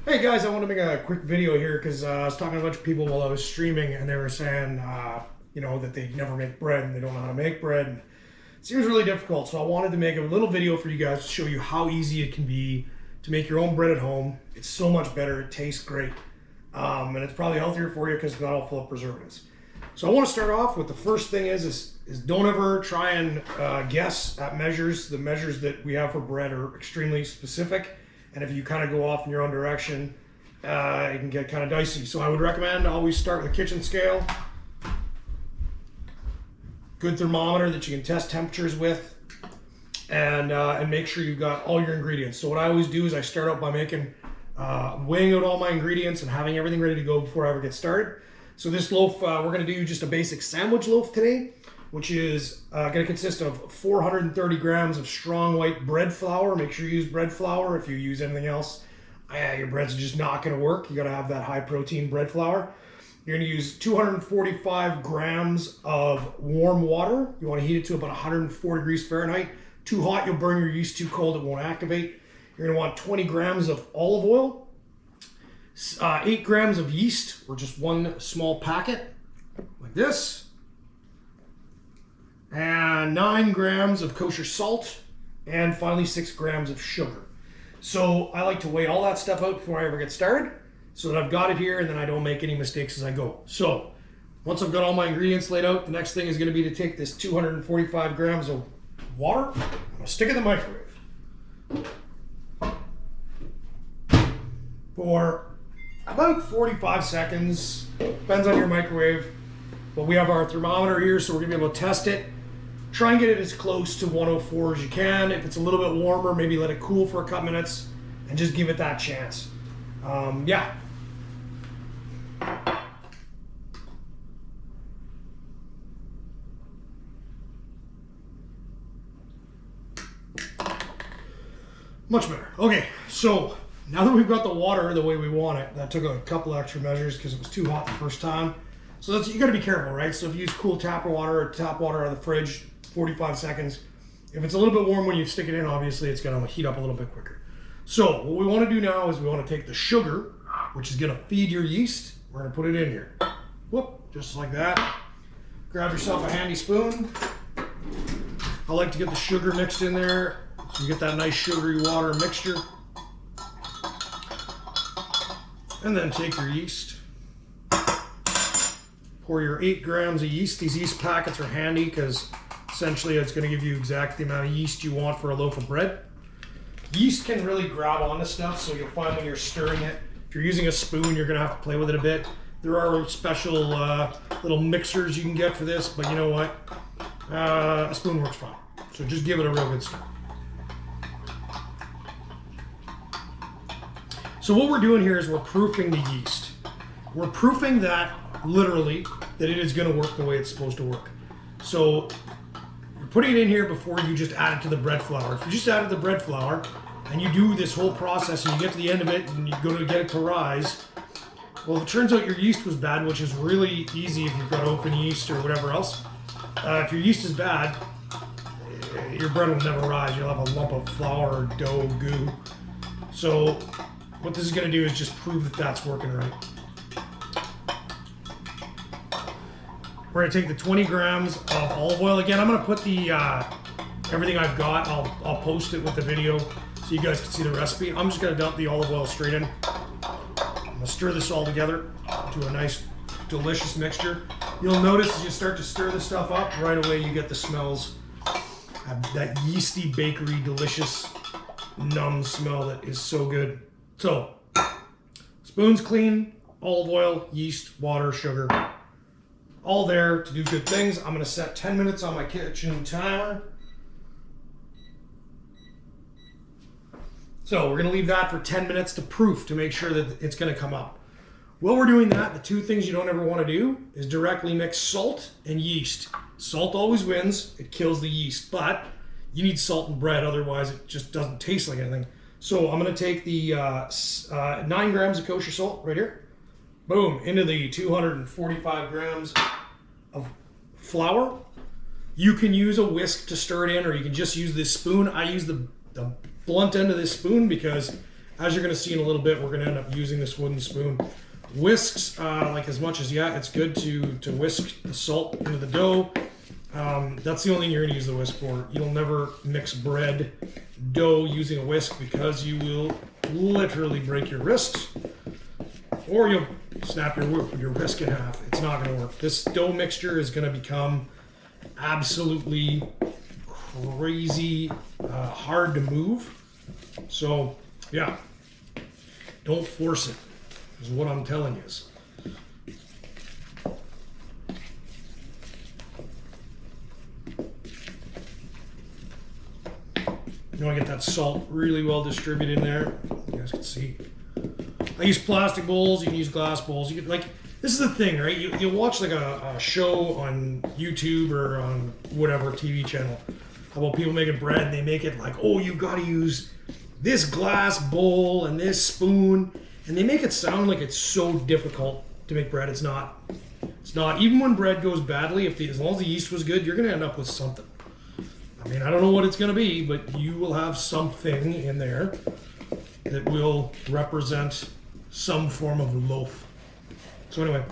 Hey guys, I want to make a quick video here because I was talking to a bunch of people while I was streaming, and they were saying, that they never make bread and they don't know how to make bread. And it seems really difficult, so I wanted to make a little video for you guys to show you how easy it can be to make your own bread at home. It's so much better. It tastes great, and it's probably healthier for you because it's not all full of preservatives. So I want to start off with the first thing is don't ever try and guess at measures. The measures that we have for bread are extremely specific. And if you kind of go off in your own direction, it can get kind of dicey. So I would recommend always start with a kitchen scale. Good thermometer that you can test temperatures with. And make sure you've got all your ingredients. So what I always do is I start out by weighing out all my ingredients and having everything ready to go before I ever get started. So this loaf, we're going to do just a basic sandwich loaf today, which is going to consist of 430 grams of strong white bread flour. Make sure you use bread flour. If you use anything else, your bread's just not going to work. You got to have that high protein bread flour. You're going to use 245 grams of warm water. You want to heat it to about 104 degrees Fahrenheit. Too hot, you'll burn your yeast. Too cold, it won't activate. You're going to want 20 grams of olive oil, 8 grams of yeast, or just one small packet, like this. And 9 grams of kosher salt, and finally 6 grams of sugar. So I like to weigh all that stuff out before I ever get started so that I've got it here and then I don't make any mistakes as I go. So once I've got all my ingredients laid out, the next thing is going to be to take this 245 grams of water, I'm going to stick it in the microwave for about 45 seconds. Depends on your microwave, but we have our thermometer here, so we're going to be able to test it. Try and get it as close to 104 as you can. If it's a little bit warmer, maybe let it cool for a couple minutes and just give it that chance. Yeah. Much better. Okay, so now that we've got the water the way we want it, that took a couple extra measures because it was too hot the first time. So you got to be careful, right? So if you use cool tap water or tap water out of the fridge, 45 seconds. If it's a little bit warm when you stick it in, obviously it's going to heat up a little bit quicker. So what we want to do now is we want to take the sugar, which is going to feed your yeast. We're going to put it in here. Whoop, just like that. Grab yourself a handy spoon. I like to get the sugar mixed in there so you get that nice sugary water mixture. And then take your yeast. Pour your 8 grams of yeast. These yeast packets are handy because essentially it's going to give you exactly the amount of yeast you want for a loaf of bread. Yeast can really grab onto stuff, so you'll find when you're stirring it, if you're using a spoon, you're going to have to play with it a bit. There are special little mixers you can get for this, but you know what? A spoon works fine. So just give it a real good stir. So what we're doing here is we're proofing the yeast. We're proofing that literally that it is going to work the way it's supposed to work. So you're putting it in here before you just add it to the bread flour. If you just added the bread flour and you do this whole process and you get to the end of it and you go to get it to rise, well, if it turns out your yeast was bad, which is really easy if you've got open yeast or whatever else, if your yeast is bad, your bread will never rise. You'll have a lump of flour or dough goo. So what this is going to do is just prove that that's working right. We're going to take the 20 grams of olive oil. Again, I'm going to put the everything I've got. I'll post it with the video so you guys can see the recipe. I'm just going to dump the olive oil straight in. I'm going to stir this all together to a nice, delicious mixture. You'll notice as you start to stir this stuff up, right away you get the smells. That yeasty, bakery, delicious, numb smell that is so good. So, spoons clean, olive oil, yeast, water, sugar. All there to do good things. I'm going to set 10 minutes on my kitchen timer. So we're going to leave that for 10 minutes to proof to make sure that it's going to come up. While we're doing that, the two things you don't ever want to do is directly mix salt and yeast. Salt always wins. It kills the yeast. But you need salt in bread, otherwise it just doesn't taste like anything. So I'm going to take the 9 grams of kosher salt right here. Boom, into the 245 grams of flour. You can use a whisk to stir it in, or you can just use this spoon. I use the blunt end of this spoon because as you're going to see in a little bit, we're going to end up using this wooden spoon. Whisks, like as much as, yeah, it's good to whisk the salt into the dough. That's the only thing you're going to use the whisk for. You'll never mix bread dough using a whisk because you will literally break your wrists, or you'll snap your wrist in half. It's not going to work. This dough mixture is going to become absolutely crazy hard to move. So yeah, don't force it, is what I'm telling you. You want to get that salt really well distributed in there. You guys can see. I use plastic bowls. You can use glass bowls. You can, like, this is the thing, right? You watch like a show on YouTube or on whatever TV channel about people making bread, and they make it like, oh, you've got to use this glass bowl and this spoon, and they make it sound like it's so difficult to make bread. It's not. It's not. Even when bread goes badly, as long as the yeast was good, you're going to end up with something. I mean, I don't know what it's going to be, but you will have something in there that will represent some form of loaf. So anyway,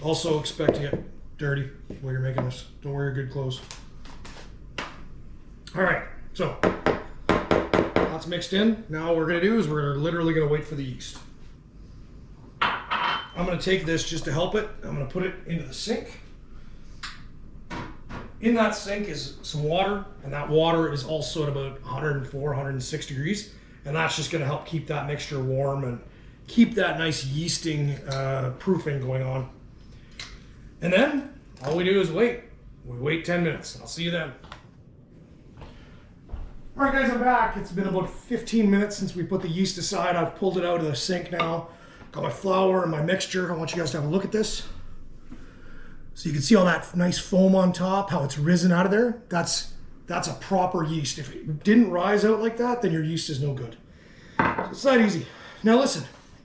also expect to get dirty while you're making this. Don't wear your good clothes. All right, so that's mixed in. Now what we're going to do is we're literally going to wait for the yeast. I'm going to take this just to help it. I'm going to put it into the sink. In that sink is some water, and that water is also at about 104, 106 degrees, and that's just going to help keep that mixture warm and keep that nice yeasting proofing going on. And then all we do is wait. We wait 10 minutes. I'll see you then. All right, guys, I'm back. It's been about 15 minutes since we put the yeast aside. I've pulled it out of the sink now. Got my flour and my mixture. I want you guys to have a look at this. So you can see all that nice foam on top, how it's risen out of there. That's a proper yeast. If it didn't rise out like that, then your yeast is no good. So it's that easy. Now listen,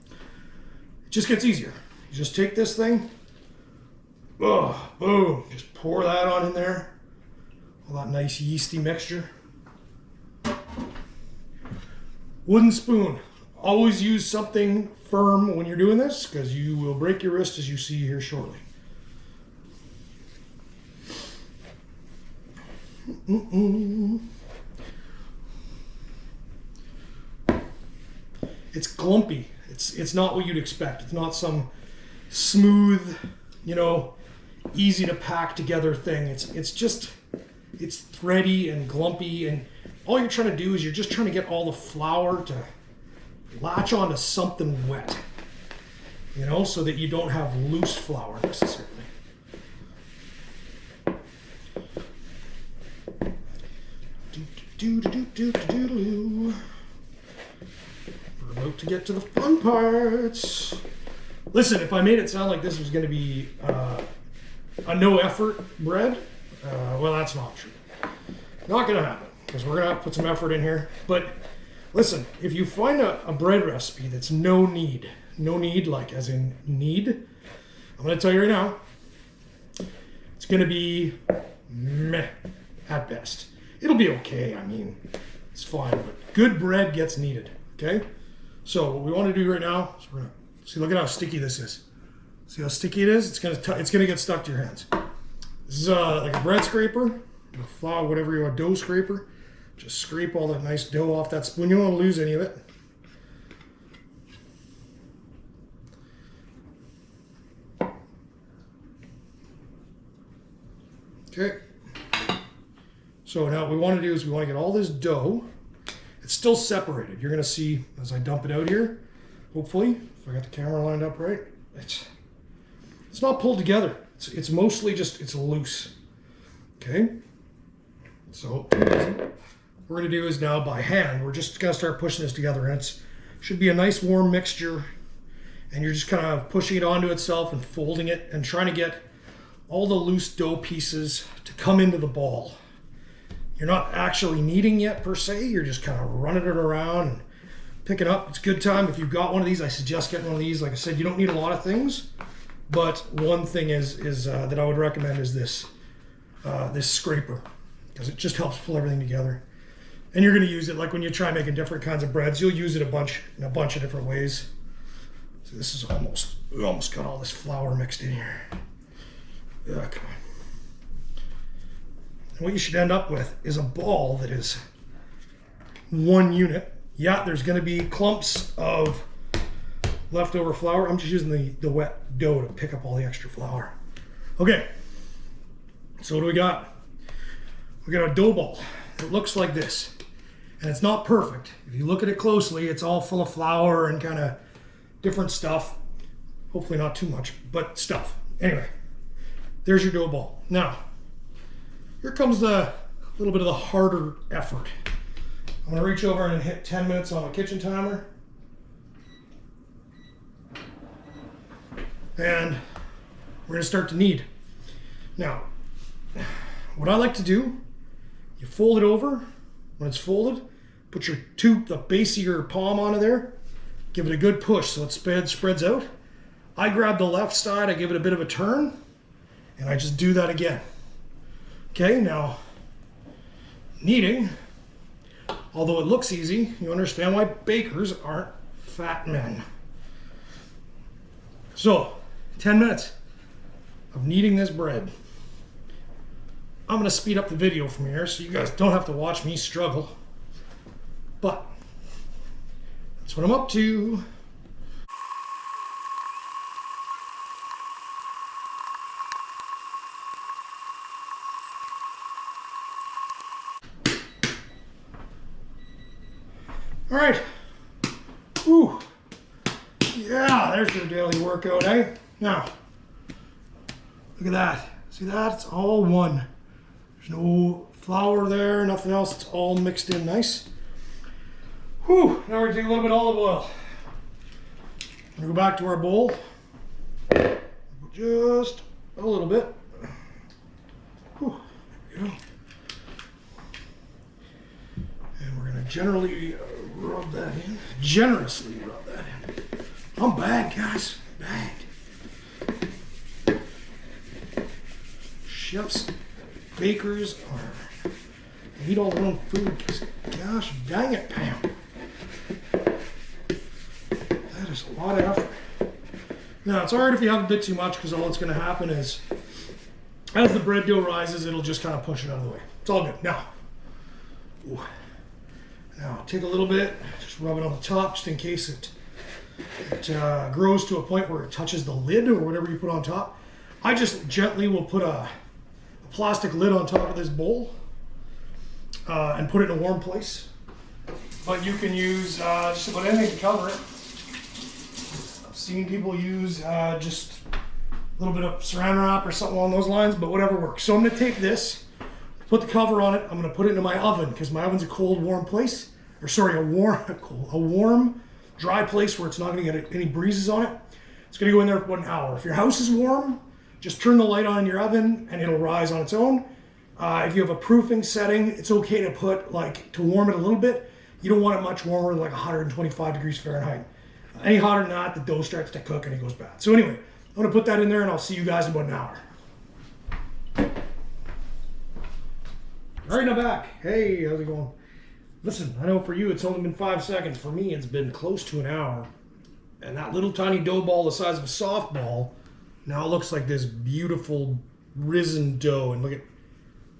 it just gets easier. You just take this thing, oh, boom, just pour that on in there. All that nice yeasty mixture. Wooden spoon. Always use something firm when you're doing this, because you will break your wrist, as you see here shortly. It's glumpy. It's not what you'd expect. It's not some smooth, easy to pack together thing. It's thready and glumpy, and all you're trying to do is you're just trying to get all the flour to latch onto something wet, so that you don't have loose flour necessarily. We're about to get to the fun parts. Listen, if I made it sound like this was going to be a no-effort bread, well, that's not true. Not going to happen, because we're going to have to put some effort in here. But listen, if you find a bread recipe that's no knead, like as in knead, I'm going to tell you right now, it's going to be meh at best. It'll be okay. I mean, it's fine, but good bread gets kneaded, okay? So what we want to do right now is we're going to see, look at how sticky this is. See how sticky it is? It's gonna get stuck to your hands. This is like a bread scraper, a flour, whatever you want, dough scraper. Just scrape all that nice dough off that spoon. You don't want to lose any of it. Okay. So now what we want to do is we want to get all this dough. It's still separated. You're going to see as I dump it out here, hopefully, if I got the camera lined up right, it's not pulled together. It's mostly just, it's loose. Okay. So what we're going to do is now by hand, we're just going to start pushing this together, and it should be a nice warm mixture, and you're just kind of pushing it onto itself and folding it and trying to get all the loose dough pieces to come into the ball. You're not actually kneading yet per se, you're just kind of running it around and picking up. It's a good time. If you've got one of these, I suggest getting one of these. Like I said, you don't need a lot of things, but one thing is that I would recommend is this scraper, because it just helps pull everything together. And you're going to use it like when you try making different kinds of breads, you'll use it in a bunch of different ways. So this is we almost got all this flour mixed in here. Yeah, come on. And what you should end up with is a ball that is 1 unit. Yeah, there's going to be clumps of leftover flour. I'm just using the wet dough to pick up all the extra flour. Okay, so what do we got? We got a dough ball. It looks like this. And it's not perfect. If you look at it closely, it's all full of flour and kind of different stuff. Hopefully not too much, but stuff. Anyway, there's your dough ball. Now, here comes a little bit of the harder effort. I'm gonna reach over and hit 10 minutes on my kitchen timer. And we're gonna start to knead. Now, what I like to do, you fold it over. When it's folded, put the base of your palm onto there, give it a good push so it spreads out. I grab the left side, I give it a bit of a turn, and I just do that again. Okay, now, kneading, although it looks easy, you understand why bakers aren't fat men. So, 10 minutes of kneading this bread. I'm going to speed up the video from here so you guys don't have to watch me struggle. But that's what I'm up to. All right. Ooh. Yeah, there's your daily workout, eh? Now, look at that. See that? It's all one. There's no flour there, nothing else. It's all mixed in nice. Whew, now we're gonna take a little bit of olive oil. We're gonna go back to our bowl. Just a little bit. Whew, there we go. And we're gonna generously rub that in. Generously rub that in. I'm bagged, guys. Bagged. Chefs, bakers are eat all their own food because, gosh dang it, Pam. That is a lot of effort. Now, it's alright if you have a bit too much because all that's going to happen is as the bread dough rises, it'll just kind of push it out of the way. It's all good. Now, take a little bit, just rub it on the top just in case it grows to a point where it touches the lid or whatever you put on top. I just gently will put a plastic lid on top of this bowl and put it in a warm place. But you can use just about anything to cover it. I've seen people use just a little bit of saran wrap or something along those lines, but whatever works. So I'm going to take this, put the cover on it. I'm going to put it into my oven because my oven's a cold, warm place. Or sorry, a warm, dry place where it's not going to get any breezes on it. It's going to go in there for about an hour. If your house is warm, just turn the light on in your oven and it'll rise on its own. If you have a proofing setting, it's okay to put to warm it a little bit. You don't want it much warmer than like 125 degrees Fahrenheit. Any hotter than that, the dough starts to cook and it goes bad. So anyway, I'm going to put that in there and I'll see you guys in about an hour. All right, now back. Hey, how's it going? Listen, I know for you it's only been 5 seconds. For me, it's been close to an hour. And that little tiny dough ball the size of a softball now it looks like this beautiful risen dough. And look at,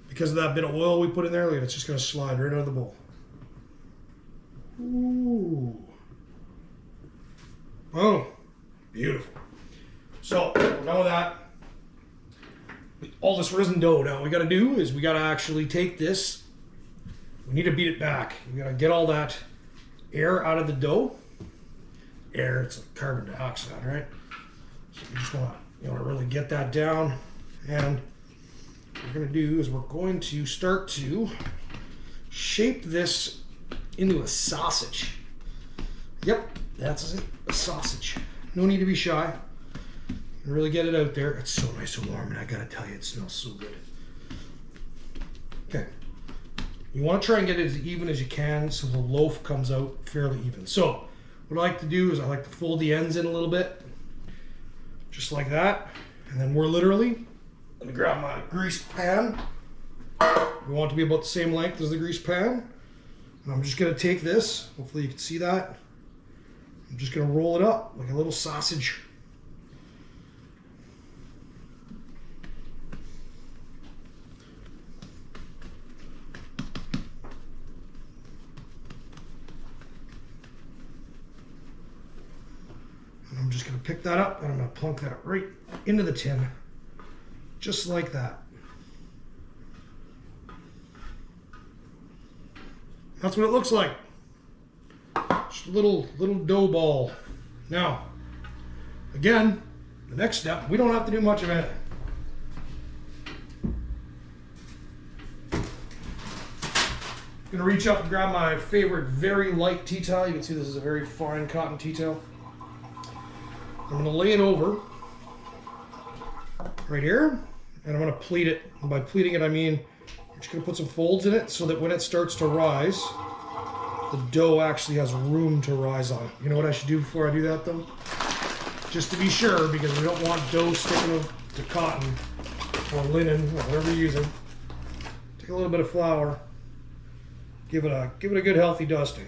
because of that bit of oil we put in there, look at it, it's just going to slide right out of the bowl. Ooh. Oh, beautiful. So, we're done with that. All this risen dough now, what we got to do is we got to actually take this. We need to beat it back. We got to get all that air out of the dough. Air, it's like carbon dioxide, right? So you just want to really get that down. And what we're going to do is we're going to start to shape this into a sausage. Yep, that's it, a sausage. No need to be shy. Really get it out there. It's so nice and warm, and I gotta tell you, it smells so good. Okay. You want to try and get it as even as you can so the loaf comes out fairly even. So what I like to do is I like to fold the ends in a little bit, just like that. And then we're literally, let me grab my greased pan. We want it to be about the same length as the greased pan. And I'm just going to take this, hopefully you can see that. I'm just going to roll it up like a little sausage. And I'm just going to pick that up and I'm going to plunk that right into the tin. Just like that. That's what it looks like. Just a little dough ball. Now, again, the next step, we don't have to do much of anything. I'm gonna reach up and grab my favorite very light tea towel. You can see this is a very fine cotton tea towel. I'm gonna lay it over right here, and I'm gonna pleat it. And by pleating it, I mean I'm just gonna put some folds in it so that when it starts to rise, the dough actually has room to rise on it. You know what I should do before I do that though? Just to be sure, because we don't want dough sticking to cotton or linen or whatever you're using. Take a little bit of flour, give it a good healthy dusting.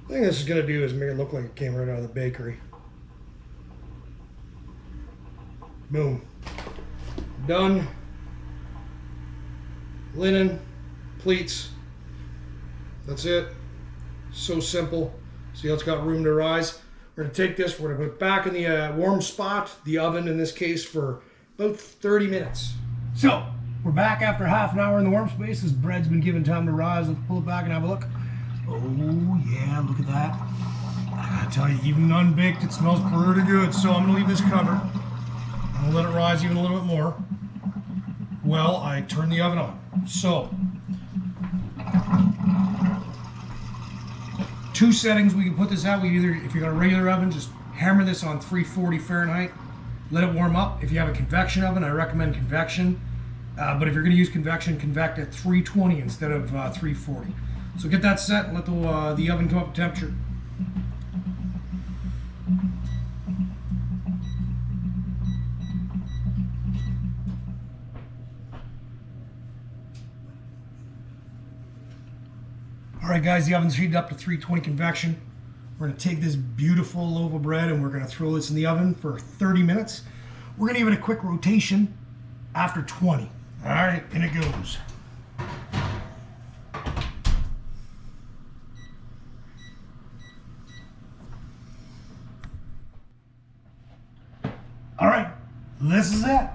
The thing this is gonna do is make it look like it came right out of the bakery. Boom. Done. Linen, pleats. That's it. So simple. See how it's got room to rise? We're going to take this, we're going to put it back in the warm spot, the oven in this case, for about 30 minutes. So, we're back after half an hour in the warm space. This bread's been given time to rise. Let's pull it back and have a look. Oh yeah, look at that. I gotta tell you, even unbaked, it smells pretty good. So I'm going to leave this covered. I'm going to let it rise even a little bit more. Well, I turn the oven on. So, two settings we can put this at. We either, if you got a regular oven, just hammer this on 340 Fahrenheit, let it warm up. If you have a convection oven, I recommend convection. But if you're going to use convection, convect at 320 instead of 340. So get that set and let the oven come up to temperature. All right, guys, the oven's heated up to 320 convection. We're going to take this beautiful loaf of bread and we're going to throw this in the oven for 30 minutes. We're going to give it a quick rotation after 20. All right, in it goes. All right, this is it.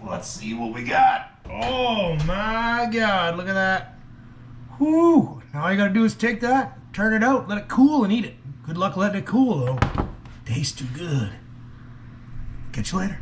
Let's see what we got. Oh my God, look at that. Whew, now all you gotta do is take that, turn it out, let it cool and eat it. Good luck letting it cool though. Tastes too good. Catch you later.